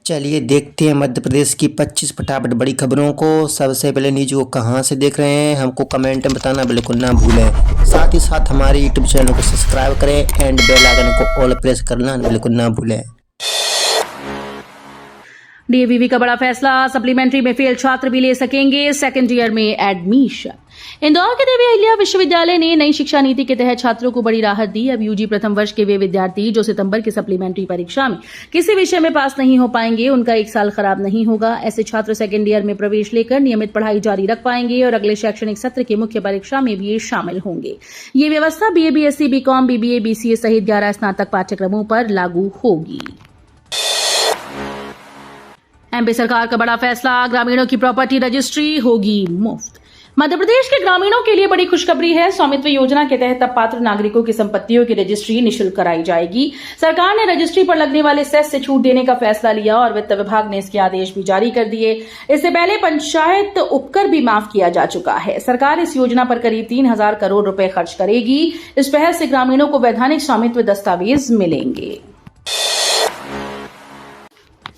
चलिए देखते हैं मध्य प्रदेश की 25 फटाफट बड़ी खबरों को। सबसे पहले न्यूज को कहां से देख रहे हैं हमको कमेंट में बताना बिल्कुल ना भूलें। साथ ही साथ हमारे यूट्यूब चैनल को सब्सक्राइब करें एंड बेल आइकन को ऑल प्रेस करना बिल्कुल ना भूलें। डीएवीवी का बड़ा फैसला, सप्लीमेंट्री में फेल छात्र भी ले सकेंगे सेकेंड ईयर में एडमिशन। इंदौर के देवी अहिल्या विश्वविद्यालय ने नई शिक्षा नीति के तहत छात्रों को बड़ी राहत दी। अब यूजी प्रथम वर्ष के वे विद्यार्थी जो सितंबर की सप्लीमेंट्री परीक्षा में किसी विषय में पास नहीं हो पाएंगे, उनका एक साल खराब नहीं होगा। ऐसे छात्र सेकेंड ईयर में प्रवेश लेकर नियमित पढ़ाई जारी रख पाएंगे और अगले शैक्षणिक सत्र की मुख्य परीक्षा में भी शामिल होंगे। ये व्यवस्था BA, BSc, BCom, BBA, BCA सहित 11 स्नातक पाठ्यक्रमों पर लागू होगी। एमपी सरकार का बड़ा फैसला, ग्रामीणों की प्रॉपर्टी रजिस्ट्री होगी मुफ्त। मध्य प्रदेश के ग्रामीणों के लिए बड़ी खुशखबरी है। स्वामित्व योजना के तहत अब पात्र नागरिकों की संपत्तियों की रजिस्ट्री निःशुल्क कराई जाएगी। सरकार ने रजिस्ट्री पर लगने वाले सेस से छूट देने का फैसला लिया और वित्त विभाग ने इसके आदेश भी जारी कर दिए। इससे पहले पंचायत उपकर भी माफ किया जा चुका है। सरकार इस योजना पर करीब 3,000 करोड़ रुपए खर्च करेगी। इस पहल से ग्रामीणों को वैधानिक स्वामित्व दस्तावेज मिलेंगे।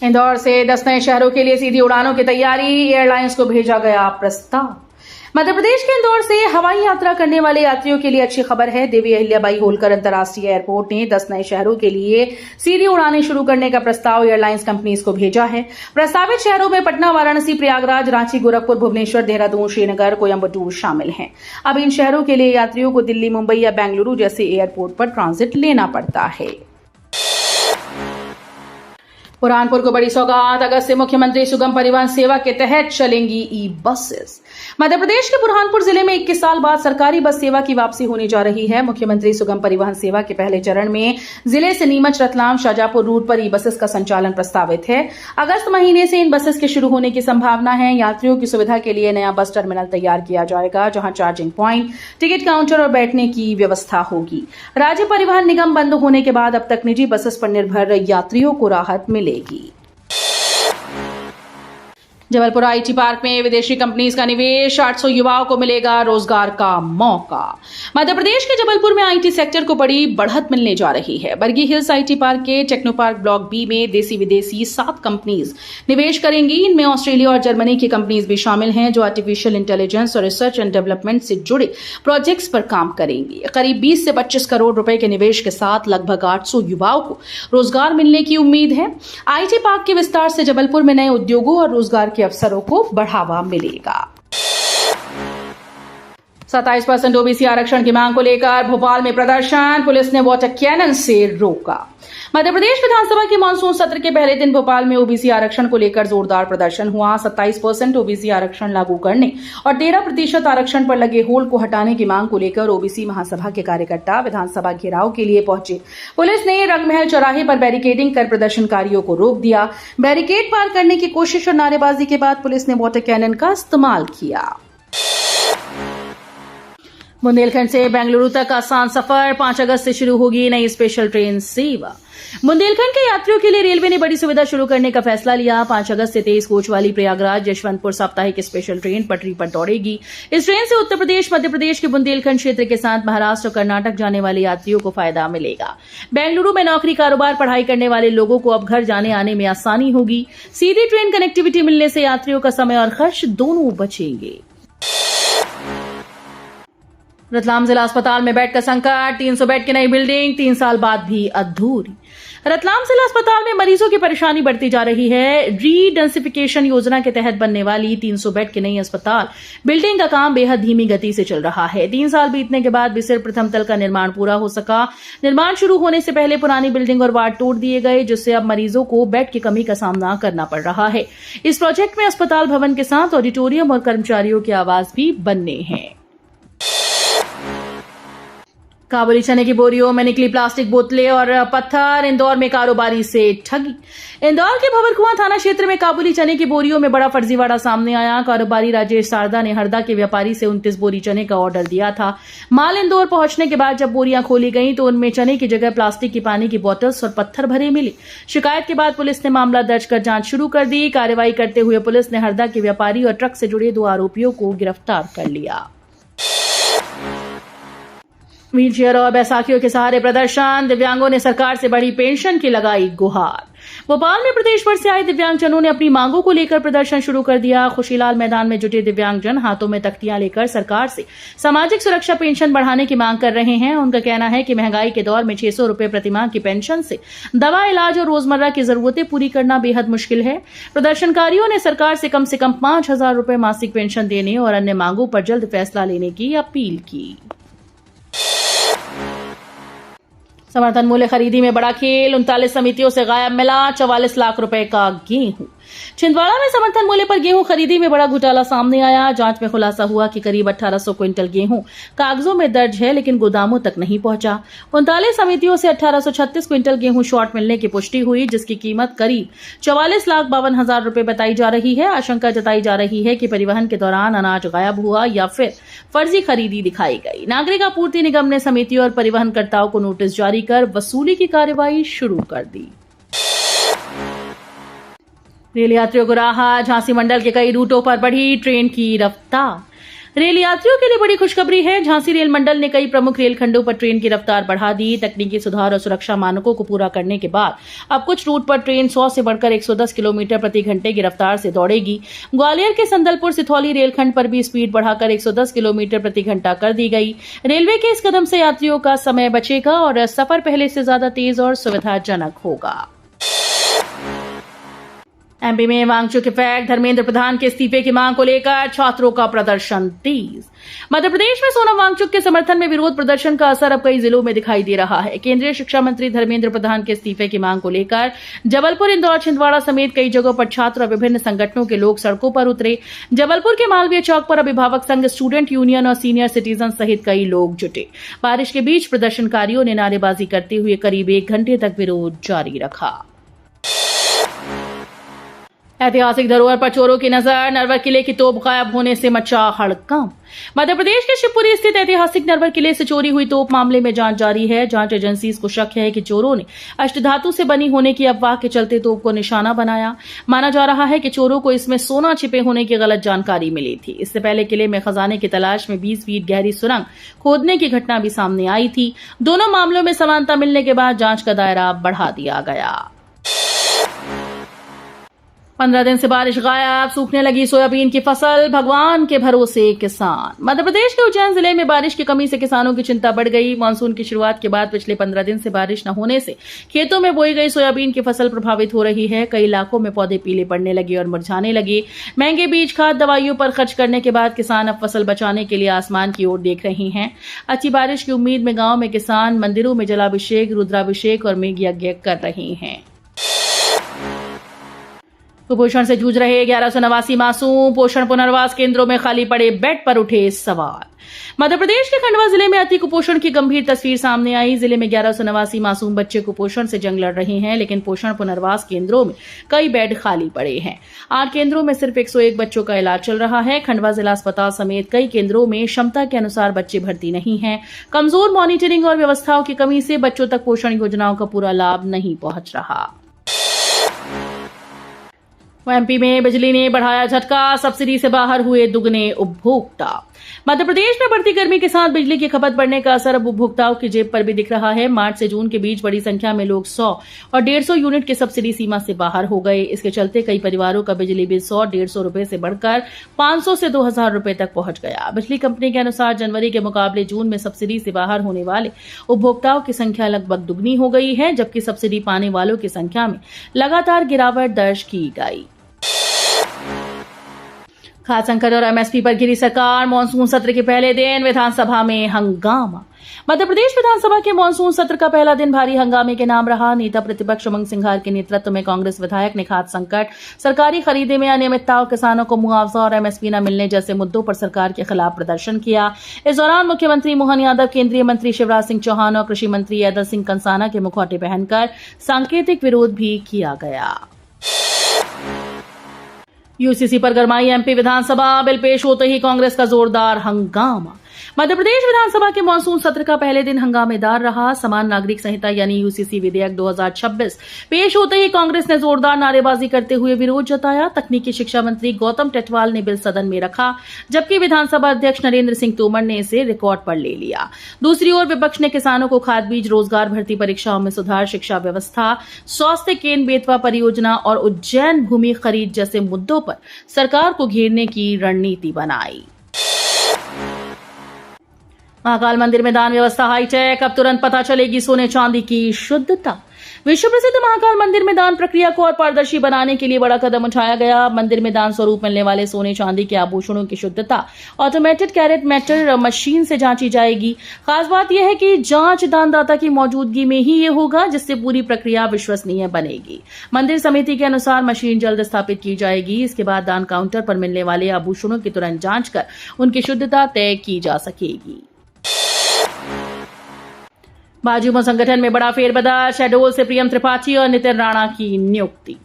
इंदौर से 10 नए शहरों के लिए सीधी उड़ानों की तैयारी, एयरलाइंस को भेजा गया प्रस्ताव। मध्य प्रदेश के इंदौर से हवाई यात्रा करने वाले यात्रियों के लिए अच्छी खबर है। देवी अहिल्याबाई होलकर अंतर्राष्ट्रीय एयरपोर्ट ने 10 नए शहरों के लिए सीधी उड़ानें शुरू करने का प्रस्ताव एयरलाइंस कंपनीज को भेजा है। प्रस्तावित शहरों में पटना, वाराणसी, प्रयागराज, रांची, गोरखपुर, भुवनेश्वर, देहरादून, श्रीनगर, कोयम्बटूर शामिल हैं। अब इन शहरों के लिए यात्रियों को दिल्ली, मुंबई या बेंगलुरु जैसे एयरपोर्ट पर ट्रांजिट लेना पड़ता है। बुरहानपुर को बड़ी सौगात, अगस्त से मुख्यमंत्री सुगम परिवहन सेवा के तहत चलेंगी ई बसेस। मध्य प्रदेश के बुरहानपुर जिले में 21 साल बाद सरकारी बस सेवा की वापसी होने जा रही है। मुख्यमंत्री सुगम परिवहन सेवा के पहले चरण में जिले से नीमच, रतलाम, शाजापुर रूट पर ई बसेस का संचालन प्रस्तावित है। अगस्त महीने से इन बसेस के शुरू होने की संभावना है। यात्रियों की सुविधा के लिए नया बस टर्मिनल तैयार किया जाएगा, जहां चार्जिंग प्वाइंट, टिकट काउंटर और बैठने की व्यवस्था होगी। राज्य परिवहन निगम बंद होने के बाद अब तक निजी बसेस पर निर्भर यात्रियों को राहत मिलेगी। जबलपुर आईटी पार्क में विदेशी कंपनीज का निवेश, 800 युवाओं को मिलेगा रोजगार का मौका। मध्य प्रदेश के जबलपुर में आईटी सेक्टर को बड़ी बढ़त मिलने जा रही है। Bargi hills IT park K techno park block B में देसी विदेशी 7 कंपनीज निवेश करेंगी। इनमें ऑस्ट्रेलिया और जर्मनी की कंपनीज भी शामिल हैं जो आर्टिफिशियल इंटेलिजेंस और रिसर्च एंड डेवलपमेंट से जुड़े प्रोजेक्ट्स पर काम करेंगी। करीब 20 से 25 करोड़ रुपए के निवेश के साथ लगभग 800 युवाओं को रोजगार मिलने की उम्मीद है। आईटी पार्क के विस्तार से जबलपुर में नए उद्योगों और रोजगार के अवसरों को बढ़ावा मिलेगा। 27% ओबीसी आरक्षण की मांग को लेकर भोपाल में प्रदर्शन, पुलिस ने वाटर कैनन से रोका। मध्य प्रदेश विधानसभा के मानसून सत्र के पहले दिन भोपाल में ओबीसी आरक्षण को लेकर जोरदार प्रदर्शन हुआ। 27% ओबीसी आरक्षण लागू करने और 13% आरक्षण पर लगे होल्ड को हटाने की मांग को लेकर ओबीसी महासभा के कार्यकर्ता विधानसभा घेराव के लिए पहुंचे। पुलिस ने रंगमहल चौराहे पर बैरिकेडिंग कर प्रदर्शनकारियों को रोक दिया। बैरिकेड पार करने की कोशिश और नारेबाजी के बाद पुलिस ने वाटर कैनन का इस्तेमाल किया। बुंदेलखंड से बेंगलुरु तक आसान सफर, 5 अगस्त से शुरू होगी नई स्पेशल ट्रेन सेवा। बुंदेलखंड के यात्रियों के लिए रेलवे ने बड़ी सुविधा शुरू करने का फैसला लिया। 5 अगस्त से 23 कोच वाली प्रयागराज यशवंतपुर साप्ताहिक स्पेशल ट्रेन पटरी पर दौड़ेगी। इस ट्रेन से उत्तर प्रदेश, मध्य प्रदेश के बुंदेलखंड क्षेत्र के साथ महाराष्ट्र और कर्नाटक जाने वाले यात्रियों को फायदा मिलेगा। बेंगलुरु में नौकरी, कारोबार, पढ़ाई करने वाले लोगों को अब घर जाने आने में आसानी होगी। सीधी ट्रेन कनेक्टिविटी मिलने से यात्रियों का समय और खर्च दोनों बचेंगे। रतलाम जिला अस्पताल में बेड का संकट, 300 बेड की नई बिल्डिंग 3 साल बाद भी अधूरी। रतलाम जिला अस्पताल में मरीजों की परेशानी बढ़ती जा रही है। रीडेंसिफिकेशन योजना के तहत बनने वाली 300 बेड की नई अस्पताल बिल्डिंग का काम बेहद धीमी गति से चल रहा है। 3 साल बीतने के बाद भी सिर्फ प्रथम तल का निर्माण पूरा हो सका। निर्माण शुरू होने से पहले पुरानी बिल्डिंग और वार्ड तोड़ दिए गए, जिससे अब मरीजों को बेड की कमी का सामना करना पड़ रहा है। इस प्रोजेक्ट में अस्पताल भवन के साथ ऑडिटोरियम और कर्मचारियों के आवास भी बनने हैं। काबुली चने की बोरियों में निकली प्लास्टिक बोतलें और पत्थर, इंदौर में कारोबारी से ठगी। इंदौर के भंवरकुआं थाना क्षेत्र में काबुली चने की बोरियों में बड़ा फर्जीवाड़ा सामने आया। कारोबारी राजेश सारदा ने हरदा के व्यापारी से 29 बोरी चने का ऑर्डर दिया था। माल इंदौर पहुंचने के बाद जब बोरियां खोली गईं तो उनमें चने की जगह प्लास्टिक की पानी की बोतल्स और पत्थर भरे मिले। शिकायत के बाद पुलिस ने मामला दर्ज कर जांच शुरू कर दी। कार्रवाई करते हुए पुलिस ने हरदा के व्यापारी और ट्रक से जुड़े 2 आरोपियों को गिरफ्तार कर लिया। व्हीलचेयर और बैसाखियों के सहारे प्रदर्शन, दिव्यांगों ने सरकार से बढ़ी पेंशन की लगाई गुहार। भोपाल में प्रदेश भर से आए दिव्यांगजनों ने अपनी मांगों को लेकर प्रदर्शन शुरू कर दिया। खुशीलाल मैदान में जुटे दिव्यांगजन हाथों में तख्तियां लेकर सरकार से सामाजिक सुरक्षा पेंशन बढ़ाने की मांग कर रहे हैं। उनका कहना है कि महंगाई के दौर में 600 रुपए प्रतिमाह की पेंशन से दवा, इलाज और रोजमर्रा की जरूरतें पूरी करना बेहद मुश्किल है। प्रदर्शनकारियों ने सरकार से कम 5,000 रुपए मासिक पेंशन देने और अन्य मांगों पर जल्द फैसला लेने की अपील की। समर्थन मूल्य खरीदी में बड़ा खेल, 39 समितियों से गायब मिला 44 लाख रुपए का गेहूं। छिंदवाड़ा में समर्थन मूल्य पर गेहूं खरीदी में बड़ा घोटाला सामने आया। जांच में खुलासा हुआ कि करीब 1800 क्विंटल गेहूं कागजों में दर्ज है लेकिन गोदामों तक नहीं पहुंचा। 39 समितियों से 1836 क्विंटल गेहूं शॉर्ट मिलने की पुष्टि हुई, जिसकी कीमत करीब 44,52,000 रुपए बताई जा रही है। आशंका जताई जा रही है कि परिवहन के दौरान अनाज गायब हुआ या फिर फर्जी खरीदी दिखाई गई। नागरिक आपूर्ति निगम ने समितियों और परिवहनकर्ताओं को नोटिस जारी कर वसूली की कार्रवाई शुरू कर दी। रेल यात्रियों को राहत, झांसी मंडल के कई रूटों पर बढ़ी ट्रेन की रफ्तार। रेल यात्रियों के लिए बड़ी खुशखबरी है। झांसी रेल मंडल ने कई प्रमुख रेलखंडों पर ट्रेन की रफ्तार बढ़ा दी। तकनीकी सुधार और सुरक्षा मानकों को पूरा करने के बाद अब कुछ रूट पर ट्रेन 100 से बढ़कर 110 किलोमीटर प्रति घंटे की रफ्तार से दौड़ेगी। ग्वालियर के संदलपुर सिथौली रेलखंड पर भी स्पीड बढ़ाकर 110 किलोमीटर प्रति घंटा कर दी गई। रेलवे के इस कदम से यात्रियों का समय बचेगा और सफर पहले से ज्यादा तेज और सुविधाजनक होगा। एमपी में वांगचुक इफेक्ट, धर्मेंद्र प्रधान के इस्तीफे की मांग को लेकर छात्रों का प्रदर्शन तेज। मध्य प्रदेश में सोनम वांगचुक के समर्थन में विरोध प्रदर्शन का असर अब कई जिलों में दिखाई दे रहा है। केंद्रीय शिक्षा मंत्री धर्मेंद्र प्रधान के इस्तीफे की मांग को लेकर जबलपुर, इंदौर, छिंदवाड़ा समेत कई जगहों पर छात्र और विभिन्न संगठनों के लोग सड़कों पर उतरे। जबलपुर के मालवीय चौक पर अभिभावक संघ, स्टूडेंट यूनियन और सीनियर सिटीजन सहित कई लोग जुटे। बारिश के बीच प्रदर्शनकारियों ने नारेबाजी करते हुए करीब 1 घंटे तक विरोध जारी रखा। ऐतिहासिक धरोहर पर चोरों की नजर, नरवर किले की तोप गायब होने से मचा हड़कंप। मध्य प्रदेश के शिवपुरी स्थित ऐतिहासिक नरवर किले से चोरी हुई तोप मामले में जांच जारी है। जांच एजेंसीज को शक है कि चोरों ने अष्टधातु से बनी होने की अफवाह के चलते तोप को निशाना बनाया। माना जा रहा है कि चोरों को इसमें सोना छिपे होने की गलत जानकारी मिली थी। इससे पहले किले में खजाने की तलाश में 20 फीट गहरी सुरंग खोदने की घटना भी सामने आई थी। दोनों मामलों में समानता मिलने के बाद जांच का दायरा बढ़ा दिया गया। 15 दिन से बारिश गायब, सूखने लगी सोयाबीन की फसल, भगवान के भरोसे किसान। मध्य प्रदेश के उज्जैन जिले में बारिश की कमी से किसानों की चिंता बढ़ गई। मानसून की शुरुआत के बाद पिछले 15 दिन से बारिश न होने से खेतों में बोई गई सोयाबीन की फसल प्रभावित हो रही है। कई इलाकों में पौधे पीले पड़ने लगे और मुरझाने लगे। महंगे बीज, खाद, दवाइयों पर खर्च करने के बाद किसान अब फसल बचाने के लिए आसमान की ओर देख रहे हैं। अच्छी बारिश की उम्मीद में गांव में किसान मंदिरों में जलाभिषेक, रुद्राभिषेक और मेघ यज्ञ कर रहे हैं। कुपोषण से जूझ रहे 1189 मासूम, पोषण पुनर्वास केंद्रों में खाली पड़े बेड पर उठे सवाल। मध्य प्रदेश के खंडवा जिले में अति कुपोषण की गंभीर तस्वीर सामने आई। जिले में 1189 मासूम बच्चे कुपोषण से जंग लड़ रहे हैं, लेकिन पोषण पुनर्वास केंद्रों में कई बेड खाली पड़े हैं। 8 केंद्रों में सिर्फ 101 बच्चों का इलाज चल रहा है। खंडवा जिला अस्पताल समेत कई केंद्रों में क्षमता के अनुसार बच्चे भर्ती नहीं हैं। कमजोर मॉनिटरिंग और व्यवस्थाओं की कमी से बच्चों तक पोषण योजनाओं का पूरा लाभ नहीं पहुंच रहा। एमपी में बिजली ने बढ़ाया झटका, सब्सिडी से बाहर हुए दुगने उपभोक्ता। मध्य प्रदेश में बढ़ती गर्मी के साथ बिजली की खपत बढ़ने का असर अब उपभोक्ताओं की जेब पर भी दिख रहा है। मार्च से जून के बीच बड़ी संख्या में लोग 100 और 150 यूनिट की सब्सिडी सीमा से बाहर हो गए। इसके चलते कई परिवारों का बिजली बिल 100-150 रुपए से बढ़कर 500 से 2000 रुपए तक पहुंच गया। बिजली कंपनी के अनुसार जनवरी के मुकाबले जून में सब्सिडी से बाहर होने वाले उपभोक्ताओं की संख्या लगभग दुगनी हो गई है, जबकि सब्सिडी पाने वालों की संख्या में लगातार गिरावट दर्ज की गई। खाद्य संकट और एमएसपी पर घिरी सरकार, मानसून सत्र के पहले दिन विधानसभा में हंगामा। मध्य प्रदेश विधानसभा के मानसून सत्र का पहला दिन भारी हंगामे के नाम रहा। नेता प्रतिपक्ष उमंग सिंघार के नेतृत्व में कांग्रेस विधायक ने खाद्य संकट, सरकारी खरीदे में अनियमितताओं, किसानों को मुआवजा और एमएसपी न मिलने जैसे मुद्दों पर सरकार के खिलाफ प्रदर्शन किया। इस दौरान मुख्यमंत्री मोहन यादव, केंद्रीय मंत्री शिवराज सिंह चौहान और कृषि मंत्री ऐदल सिंह कंसाना के मुखौटे पहनकर सांकेतिक विरोध भी किया गया। यूसीसी पर गरमाई एमपी विधानसभा, बिल पेश होते ही कांग्रेस का जोरदार हंगामा। मध्य प्रदेश विधानसभा के मानसून सत्र का पहले दिन हंगामेदार रहा। समान नागरिक संहिता यानी यूसीसी विधेयक 2026 पेश होते ही कांग्रेस ने जोरदार नारेबाजी करते हुए विरोध जताया। तकनीकी शिक्षा मंत्री गौतम टेटवाल ने बिल सदन में रखा, जबकि विधानसभा अध्यक्ष नरेंद्र सिंह तोमर ने इसे रिकॉर्ड पर ले लिया। दूसरी ओर विपक्ष ने किसानों को खाद बीज, रोजगार, भर्ती परीक्षाओं में सुधार, शिक्षा व्यवस्था, स्वास्थ्य केंद्र, बेतवा परियोजना और उज्जैन भूमि खरीद जैसे मुद्दों पर सरकार को घेरने की रणनीति बनाई। महाकाल मंदिर में दान व्यवस्था हाईटेक, अब तुरंत पता चलेगी सोने चांदी की शुद्धता। विश्व प्रसिद्ध महाकाल मंदिर में दान प्रक्रिया को और पारदर्शी बनाने के लिए बड़ा कदम उठाया गया। मंदिर में दान स्वरूप मिलने वाले सोने चांदी के आभूषणों की शुद्धता ऑटोमेटेड कैरेट मेटर मशीन से जांची जाएगी। खास बात यह है कि जांच दानदाता की मौजूदगी में ही ये होगा, जिससे पूरी प्रक्रिया विश्वसनीय बनेगी। मंदिर समिति के अनुसार मशीन जल्द स्थापित की जाएगी। इसके बाद दान काउंटर पर मिलने वाले आभूषणों की तुरंत जांच कर उनकी शुद्धता तय की जा सकेगी। भाजपा संगठन में बड़ा फेरबदल, शहडोल से प्रियम त्रिपाठी और नितिन राणा की नियुक्ति।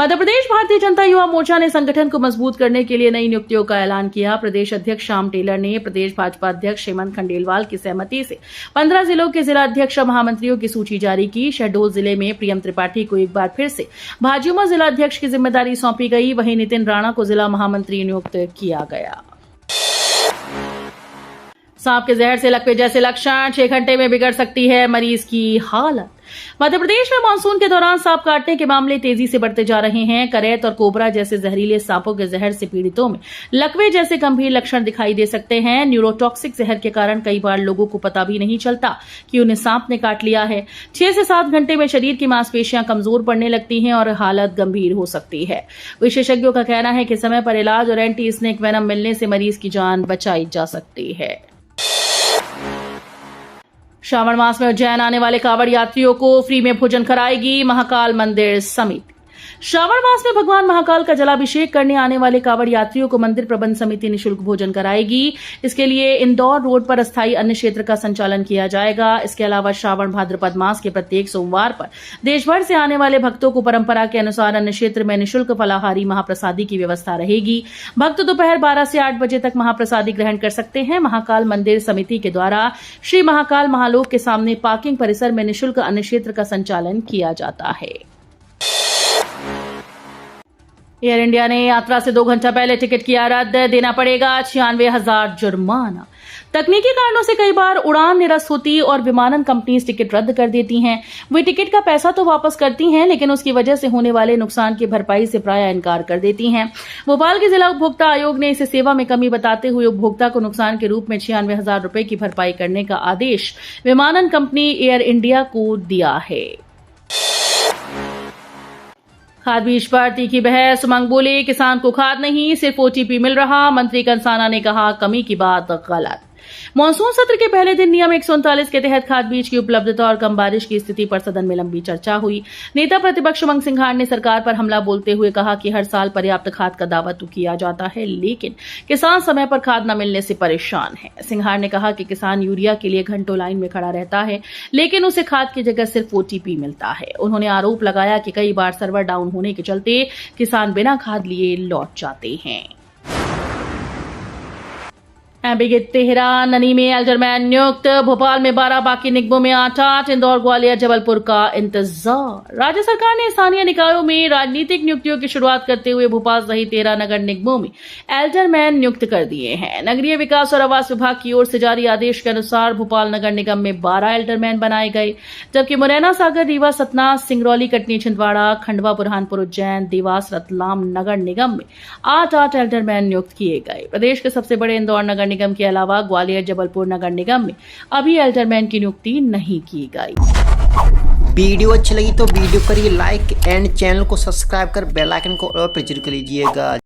मध्य प्रदेश भारतीय जनता युवा मोर्चा ने संगठन को मजबूत करने के लिए नई नियुक्तियों का ऐलान किया। प्रदेश अध्यक्ष श्याम टेलर ने प्रदेश भाजपा अध्यक्ष हेमंत खंडेलवाल की सहमति से 15 जिलों के जिला अध्यक्ष और महामंत्रियों की सूची जारी की। शहडोल जिले में प्रियम त्रिपाठी को एक बार फिर से भाजपा जिला अध्यक्ष की जिम्मेदारी सौंपी गई। वहीं नितिन राणा को जिला महामंत्री नियुक्त किया गया। सांप के जहर से लकवे जैसे लक्षण, 6 घंटे में बिगड़ सकती है मरीज की हालत। मध्य प्रदेश में मानसून के दौरान सांप काटने के मामले तेजी से बढ़ते जा रहे हैं। करैत और कोबरा जैसे जहरीले सांपों के जहर से पीड़ितों में लकवे जैसे गंभीर लक्षण दिखाई दे सकते हैं। न्यूरोटॉक्सिक जहर के कारण कई बार लोगों को पता भी नहीं चलता कि उन्हें सांप ने काट लिया है। 6 से 7 घंटे में शरीर की मांसपेशियां कमजोर पड़ने लगती हैं और हालत गंभीर हो सकती है। विशेषज्ञों का कहना है कि समय पर इलाज और एंटी स्नेक वेनम मिलने से मरीज की जान बचाई जा सकती है। श्रावण मास में उज्जैन आने वाले कांवड़ यात्रियों को फ्री में भोजन कराएगी महाकाल मंदिर समिति। श्रावण मास में भगवान महाकाल का जलाभिषेक करने आने वाले कांवड़ यात्रियों को मंदिर प्रबंध समिति निःशुल्क भोजन कराएगी। इसके लिए इंदौर रोड पर अस्थायी अन्न क्षेत्र का संचालन किया जाएगा। इसके अलावा श्रावण भाद्रपद मास के प्रत्येक सोमवार पर देश भर से आने वाले भक्तों को परंपरा के अनुसार अन्न क्षेत्र में निःशुल्क फलाहारी महाप्रसादी की व्यवस्था रहेगी। भक्त दोपहर 12 से 8 बजे तक महाप्रसादी ग्रहण कर सकते हैं। महाकाल मंदिर समिति के द्वारा श्री महाकाल महालोक के सामने पार्किंग परिसर में निःशुल्क अन्न क्षेत्र का संचालन किया जाता है। एयर इंडिया ने यात्रा से 2 घंटा पहले टिकट किया रद्द, देना पड़ेगा 96,000 जुर्माना। तकनीकी कारणों से कई बार उड़ान निरस्त होती और विमानन कंपनी टिकट रद्द कर देती हैं। वे टिकट का पैसा तो वापस करती हैं, लेकिन उसकी वजह से होने वाले नुकसान की भरपाई से प्रायः इनकार कर देती हैं। भोपाल के जिला उपभोक्ता आयोग ने इसे सेवा में कमी बताते हुए उपभोक्ता को नुकसान के रूप में 96,000 रुपए की भरपाई करने का आदेश विमानन कंपनी एयर इंडिया को दिया है। खाद बीज पर तीखी बहस, उमंग बोले किसान को खाद नहीं सिर्फ ओटीपी मिल रहा। मंत्री कंसाना ने कहा कमी की बात गलत। मानसून सत्र के पहले दिन नियम 139 के तहत खाद बीज की उपलब्धता और कम बारिश की स्थिति पर सदन में लंबी चर्चा हुई। नेता प्रतिपक्ष उमंग सिंघार ने सरकार पर हमला बोलते हुए कहा कि हर साल पर्याप्त खाद का दावा तो किया जाता है, लेकिन किसान समय पर खाद न मिलने से परेशान है। सिंघार ने कहा कि किसान यूरिया के लिए घंटों लाइन में खड़ा रहता है, लेकिन उसे खाद की जगह सिर्फ ओटीपी मिलता है। उन्होंने आरोप लगाया कि कई बार सर्वर डाउन होने के चलते किसान बिना खाद लिए लौट जाते हैं। एमपी के तेहरान ननी में एल्डरमैन नियुक्त। भोपाल में 12, बाकी निगमों में 8, इंदौर, ग्वालियर, जबलपुर का इंतजार। राज्य सरकार ने स्थानीय निकायों में राजनीतिक नियुक्तियों की शुरुआत करते हुए भोपाल सहित 13 नगर निगमों में एल्डरमैन नियुक्त कर दिए हैं। नगरीय विकास और आवास विभाग की ओर से जारी आदेश के अनुसार भोपाल नगर निगम में 12 एल्डरमैन बनाए गए, जबकि मुरैना, सागर, रीवा, सतना, सिंगरौली, कटनी, छिंदवाड़ा, खंडवा, बुरहानपुर, उज्जैन, देवास, रतलाम नगर निगम में 8 एल्डरमैन नियुक्त किए गए। प्रदेश के सबसे बड़े इंदौर नगर निगम के अलावा ग्वालियर, जबलपुर नगर निगम में अभी एल्डरमैन की नियुक्ति नहीं की गई। वीडियो अच्छी लगी तो वीडियो करिए लाइक एंड चैनल को सब्सक्राइब कर बेल आइकन को और प्रेस कर लीजिएगा।